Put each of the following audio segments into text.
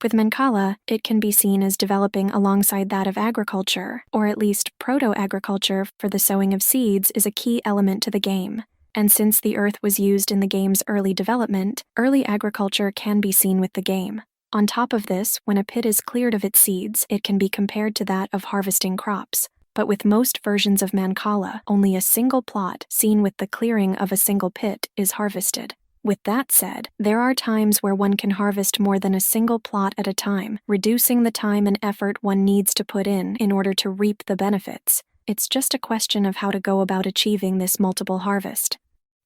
With Mancala, it can be seen as developing alongside that of agriculture, or at least proto-agriculture, for the sowing of seeds is a key element to the game. And since the earth was used in the game's early development, early agriculture can be seen with the game. On top of this, when a pit is cleared of its seeds, it can be compared to that of harvesting crops. But with most versions of Mancala, only a single plot, seen with the clearing of a single pit, is harvested. With that said, there are times where one can harvest more than a single plot at a time, reducing the time and effort one needs to put in order to reap the benefits. It's just a question of how to go about achieving this multiple harvest.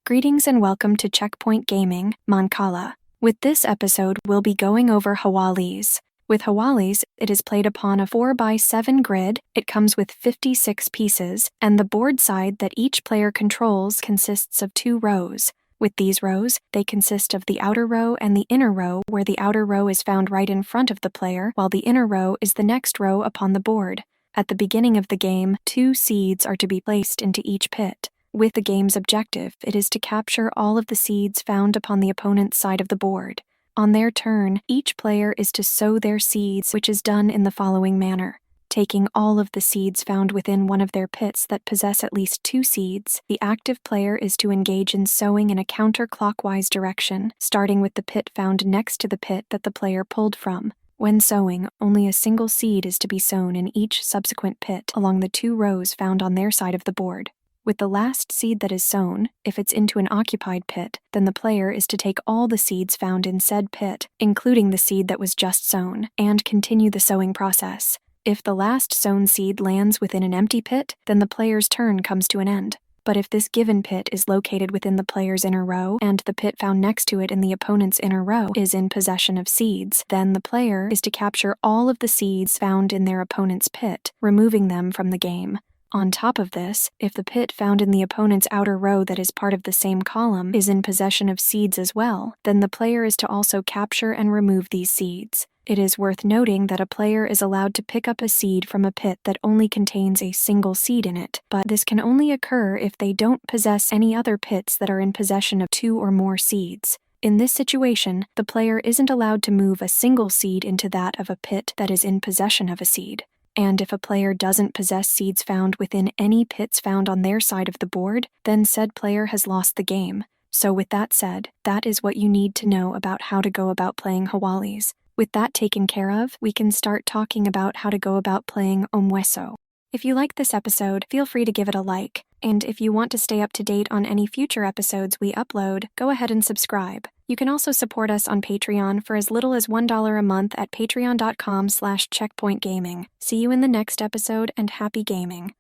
Greetings and welcome to Checkpoint Gaming, Mancala. With this episode, we'll be going over Hawalis. With Hawalis, it is played upon a 4x7 grid, it comes with 56 pieces, and the board side that each player controls consists of 2 rows. With these rows, they consist of the outer row and the inner row, where the outer row is found right in front of the player, while the inner row is the next row upon the board. At the beginning of the game, 2 seeds are to be placed into each pit. With the game's objective, it is to capture all of the seeds found upon the opponent's side of the board. On their turn, each player is to sow their seeds, which is done in the following manner. Taking all of the seeds found within one of their pits that possess at least 2 seeds, the active player is to engage in sowing in a counterclockwise direction, starting with the pit found next to the pit that the player pulled from. When sowing, only a single seed is to be sown in each subsequent pit along the 2 rows found on their side of the board. With the last seed that is sown, if it's into an occupied pit, then the player is to take all the seeds found in said pit, including the seed that was just sown, and continue the sowing process. If the last sown seed lands within an empty pit, then the player's turn comes to an end. But if this given pit is located within the player's inner row, and the pit found next to it in the opponent's inner row is in possession of seeds, then the player is to capture all of the seeds found in their opponent's pit, removing them from the game. On top of this, if the pit found in the opponent's outer row that is part of the same column is in possession of seeds as well, then the player is to also capture and remove these seeds. It is worth noting that a player is allowed to pick up a seed from a pit that only contains a single seed in it, but this can only occur if they don't possess any other pits that are in possession of 2 or more seeds. In this situation, the player isn't allowed to move a single seed into that of a pit that is in possession of a seed. And if a player doesn't possess seeds found within any pits found on their side of the board, then said player has lost the game. So with that said, that is what you need to know about how to go about playing Hawalis. With that taken care of, we can start talking about how to go about playing Omweso. If you like this episode, feel free to give it a like. And if you want to stay up to date on any future episodes we upload, go ahead and subscribe. You can also support us on Patreon for as little as $1 a month at patreon.com/checkpointgaming. See you in the next episode and happy gaming.